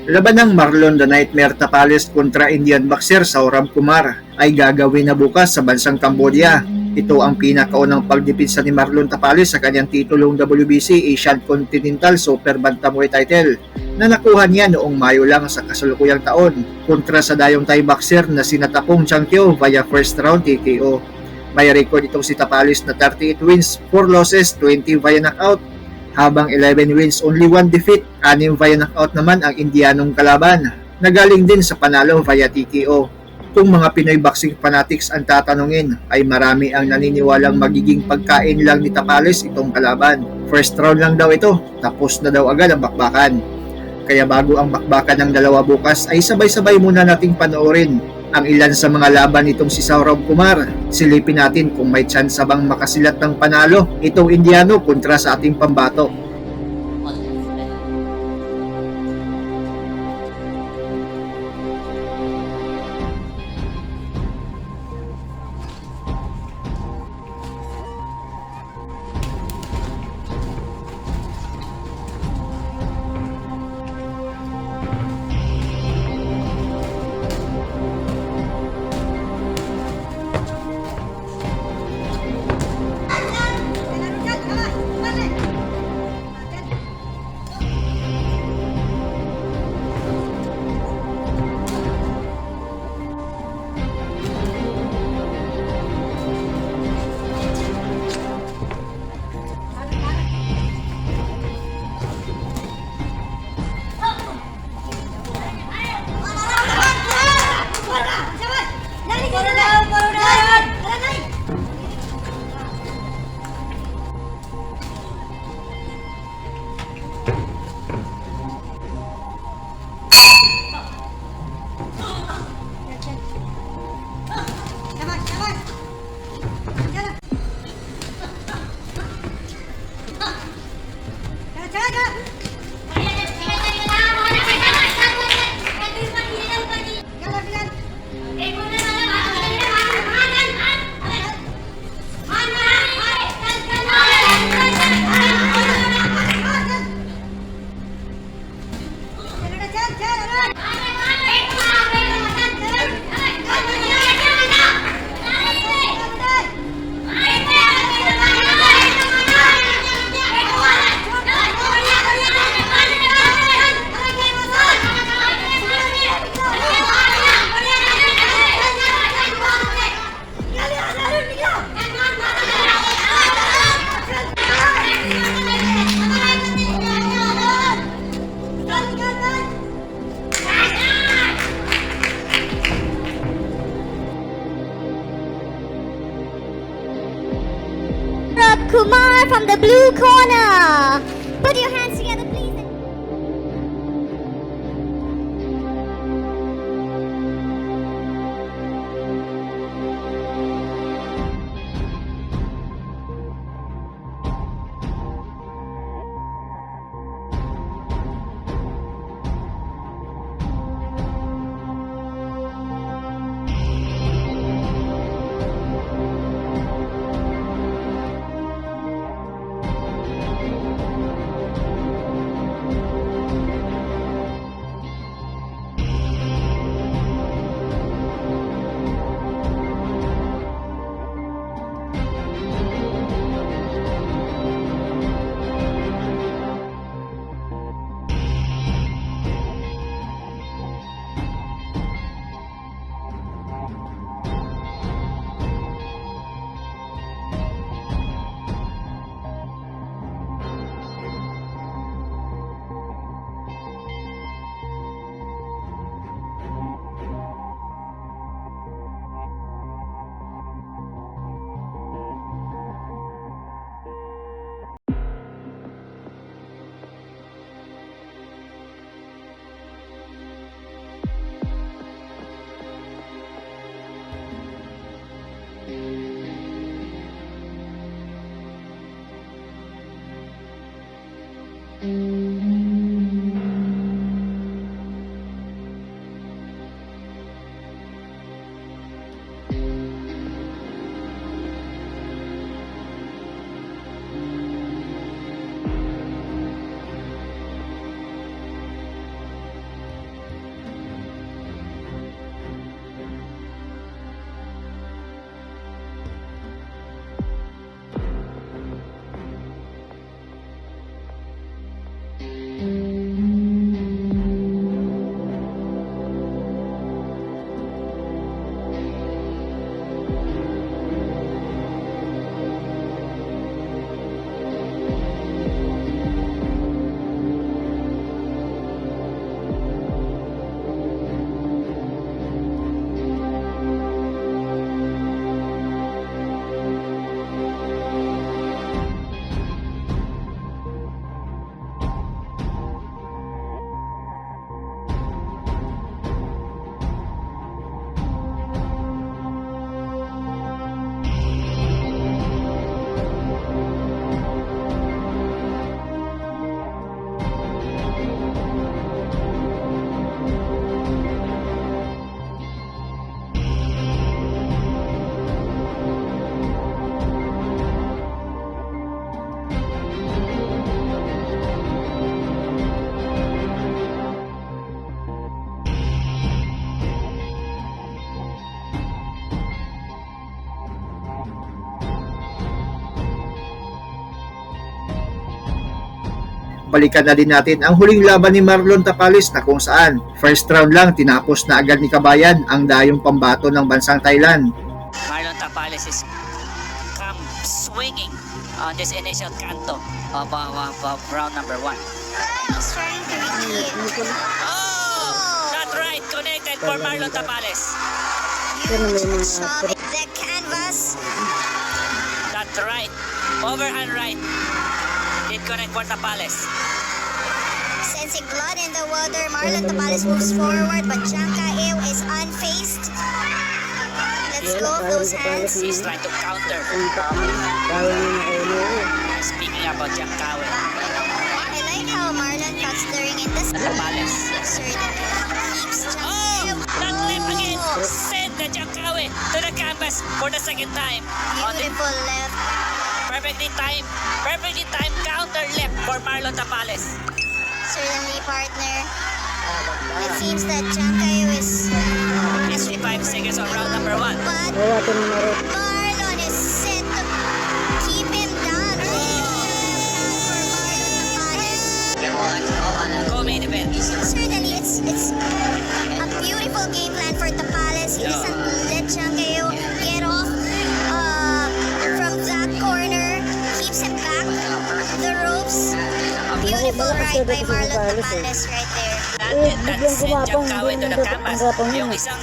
Laban ng Marlon the Nightmare Tapales kontra Indian boxer Sauram Kumar ay gagawin na bukas sa bansang Cambodia. Ito ang pinakaunang pagdipinsa ni Marlon Tapales sa kanyang titulong WBC Asian Continental Super Bantamweight title na nakuha niya noong Mayo lang sa kasalukuyang taon kontra sa dayong Thai boxer na si Natapong Changkyo via first round TKO. May record itong si Tapales na 38 wins, 4 losses, 20 via knockout, habang 11 wins, only 1 defeat, 6 via knockout naman ang Indianong kalaban, na galing din sa panalo via TKO. Kung mga Pinoy boxing fanatics ang tatanungin, ay marami ang naniniwalang magiging pagkain lang ni Tapales itong kalaban. First round lang daw ito, tapos na daw agad ang bakbakan. Kaya bago ang bakbakan ng dalawa bukas, ay sabay-sabay muna nating panoorin ang ilan sa mga laban itong si Sauram Kumar. Silipin natin kung may chance bang makasilat ng panalo itong Indiano kontra sa ating pambato. Kumar from the blue corner. Put your hands together, please. balikan na din natin ang huling laban ni Marlon Tapales na kung saan first round lang tinapos na agad ni Kabayan ang dayong pambato ng bansang Thailand. Marlon Tapales is come swinging on this initial canto of round number 1. He's trying to repeat. Oh! Not right. Connected for Marlon Tapales. Huge shot in the canvas. Not right. Overhand right. Did connect for Tapales. Sensing blood in the water, Marlon Tapales moves forward, but Janka Ew is unfazed. Let's go of those hands. He's trying to counter. Speaking about Jack Kawe. I like how Marlon cuts the ring in this. Tapales. Certainly keeps Janka Oh! Ew. That left again. Send the Jack Kawe to the canvas for the second time. On the Beautiful left. perfectly timed counter left for Marlon Tapales. Certainly, partner. It seems that Janka Ew is. 55 seconds of round number 1. But Marlon is set to keep him down. For Marlon Tapales. Co-main event. Certainly, it's a beautiful game plan for Tapales. He doesn't let Janka Ew get off from that corner. Keeps him back. The ropes. Beautiful ride by Marlon Tapales right there. That sent Jack Kawe to the canvas. Yung isa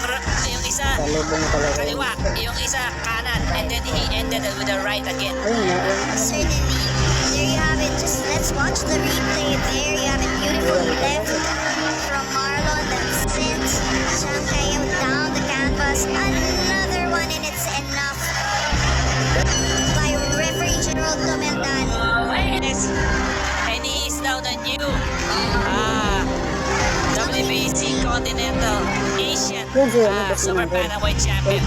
kaliwa, yung isa kanan, and then he ended it with a right again. Certainly. There you have it. Just let's watch the replay. There you have it. Beautiful left from Marlon that sends Janka Ew down the canvas. Another one, and it's enough by referee General Comendan. And he is now the new WBC Continental Asian Super Bantamweight Champion.